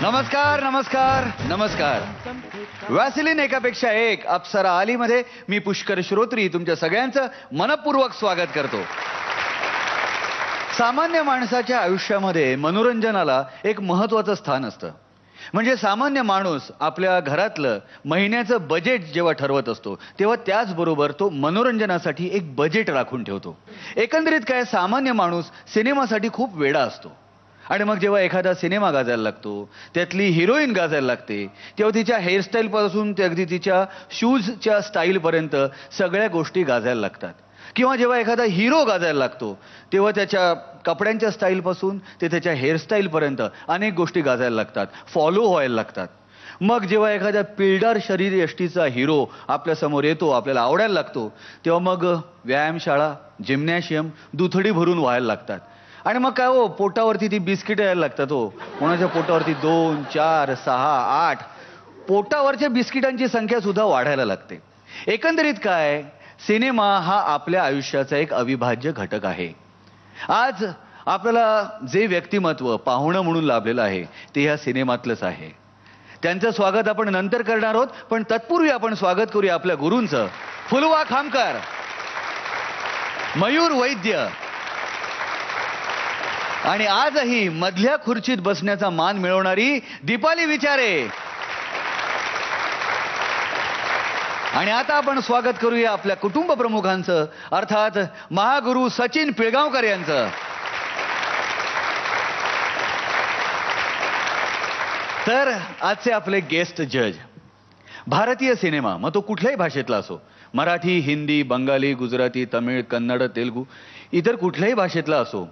नमस्कार नमस्कार नमस्कार. वॅसलीन एकापेक्षा एक अप्सरा आली मध्ये मी पुष्कर श्रोत्री तुमच्या सगळ्यांचं मनपूर्वक स्वागत करतो. सामान्य माणसाच्या आयुष्यामध्ये मनोरंजनाला एक महत्त्वाचं स्थान असतं. म्हणजे सामान्य माणूस आपल्या घरातलं महिन्याचं बजेट जेव्हा ठरवत असतो तेव्हा त्याचबरोबर तो मनोरंजनासाठी एक बजेट राखून ठेवतो. एकंदरीत काय, सामान्य माणूस सिनेमासाठी खूप वेडा असतो. आणि मग जेव्हा एखादा सिनेमा गाजायला लागतो, त्यातली हिरोईन गाजायला लागते, तेव्हा तिच्या हेअरस्टाईलपासून ते अगदी तिच्या शूजच्या स्टाईलपर्यंत सगळ्या गोष्टी गाजायला लागतात. किंवा जेव्हा एखादा हिरो गाजायला लागतो तेव्हा त्याच्या कपड्यांच्या स्टाईलपासून ते त्याच्या हेअरस्टाईलपर्यंत अनेक गोष्टी गाजायला लागतात, फॉलो व्हायला लागतात. मग जेव्हा एखाद्या पिळदार शरीरयष्टीचा हिरो आपल्यासमोर येतो, आपल्याला आवडायला लागतो, तेव्हा मग व्यायामशाळा, जिम्नॅशियम दुथडी भरून व्हायला लागतात. आणि मग काय हो, पोटावरती ती बिस्किटं यायला लागतात. हो, कोणाच्या पोटावरती 2, 4, 6, 8 पोटावरच्या बिस्किटांची संख्या सुद्धा वाढायला लागते. एकंदरीत काय, सिनेमा हा आपल्या आयुष्याचा एक अविभाज्य घटक आहे. आज आपल्याला जे व्यक्तिमत्व पाहुणं म्हणून लाभलेलं आहे ते ह्या सिनेमातलंच आहे. त्यांचं स्वागत आपण नंतर करणार आहोत, पण तत्पूर्वी आपण स्वागत करूया आपल्या गुरूंचं. फुलवा खामकर, मयूर वैद्य आणि आजही मधल्या खुर्चीत बसण्याचा मान मिळवणारी दीपाली विचारे. आणि आता आपण स्वागत करूया आपल्या कुटुंब प्रमुखांचं, अर्थात महागुरु सचिन पिळगावकर यांचं. तर आजचे आपले गेस्ट जज. भारतीय सिनेमा, मग तो कुठल्याही भाषेतला असो, मराठी, हिंदी, बंगाली, गुजराती, तमिळ, कन्नड, तेलुगू, इतर कुठल्याही भाषेतला असो,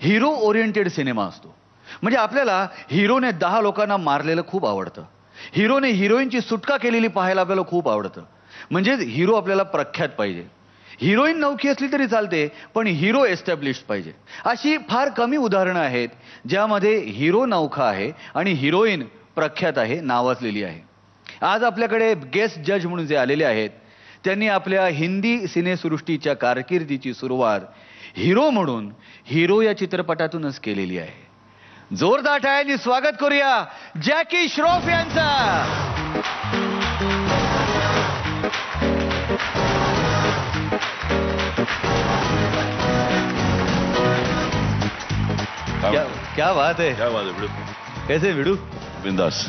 हिरो ओरिएंटेड सिनेमा असतो. म्हणजे आपल्याला हिरोने 10 लोकांना मारलेलं खूप आवडतं. हिरोने हिरोईनची सुटका केलेली पाहायला आपल्याला खूप आवडतं. म्हणजे हिरो आपल्याला प्रख्यात पाहिजे. हिरोईन नौकी असली तरी चालते, पण हिरो एस्टॅब्लिश्ड पाहिजे. अशी फार कमी उदाहरणं आहेत ज्यामध्ये हिरो नौखा आहे आणि हिरोईन प्रख्यात आहे, नावाजलेली आहे. आज आपल्याकडे गेस्ट जज म्हणून जे आलेले आहेत त्यांनी आपल्या हिंदी सिनेसृष्टीच्या कारकिर्दीची सुरुवात हिरो म्हणून हिरो या चित्रपटातूनच केलेली आहे. जोरदार टाळ्यांनी स्वागत करूया जॅकी श्रॉफ यांचं. क्या बात है, क्या बात है विडू. कैसे विडू? बिंदास.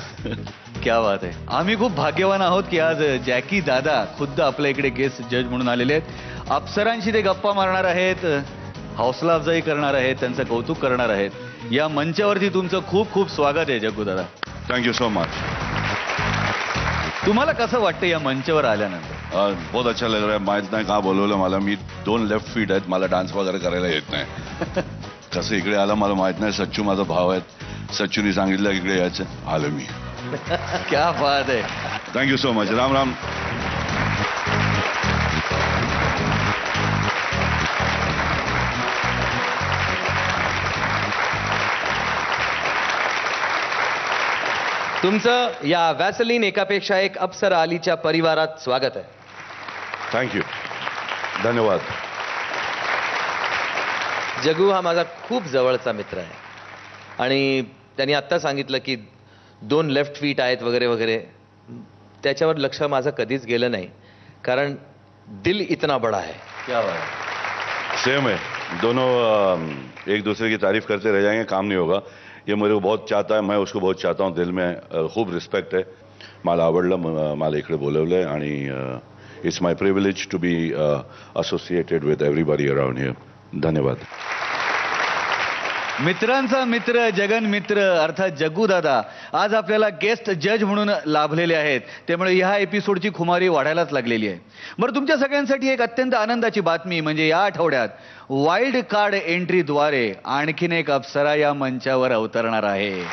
क्या बात आहे. आम्ही खूप भाग्यवान आहोत की आज जॅकी दादा खुद्द आपल्या इकडे गेस्ट जज म्हणून आलेले आहेत. अप्सरांशी ते गप्पा मारणार आहेत, हौसला अफजाई करणार आहेत, त्यांचं कौतुक करणार आहेत. या मंचावरती तुमचं खूप खूप स्वागत आहे जग्गू दादा. Thank you so much. तुम्हाला कसं वाटतं या मंचावर आल्यानंतर? बहुत अच्छा लग रहा है. माहित नाही का बोलवलं मला. मी 2 लेफ्ट फीट आहेत, मला डान्स वगैरे करायला येत नाही. कसं इकडे आलं मला माहित नाही. सच्चू माझा भाव आहेत, सच्चूनी सांगितलं इकडे यायचं, आलो मी. क्या बात आहे. Thank you so much. Ram Ram. तुमचं या वॅसलीन एकापेक्षा एक अप्सरा आलीच्या परिवारात स्वागत आहे. थँक्यू, धन्यवाद. जगू हा माझा खूप जवळचा मित्र आहे आणि त्यांनी आत्ता सांगितलं की 2 लेफ्ट फीट आहेत वगैरे वगैरे. त्याच्यावर लक्ष माझं कधीच गेलं नाही, कारण दिल इतना बड़ा है. क्या बात. सेम है. दोनों एक दूसरे की तारीफ करते रह जाएंगे, काम नहीं होगा. ये मेरे को बहुत चाहता है, मैं उसको बहुत चाहता हूँ. दिल में खूप रिस्पेक्ट आहे. मला आवडलं, मला इकडे बोलवलंय आणि it's my privilege to be associated with everybody around here. धन्यवाद. मित्रांचा मित्र, जगन मित्र अर्थात जग्गू दादा आज आपल्याला गेस्ट जज म्हणून लाभलेले आहेत. त्यामुळे ह्या एपिसोडची खुमारी वाढायलाच लागलेली आहे. बरं, तुमच्या सगळ्यांसाठी एक अत्यंत आनंदाची बातमी म्हणजे या आठवड्यात वाईल्ड कार्ड एंट्रीद्वारे आणखीन एक अप्सरा या मंचावर अवतरणार आहे.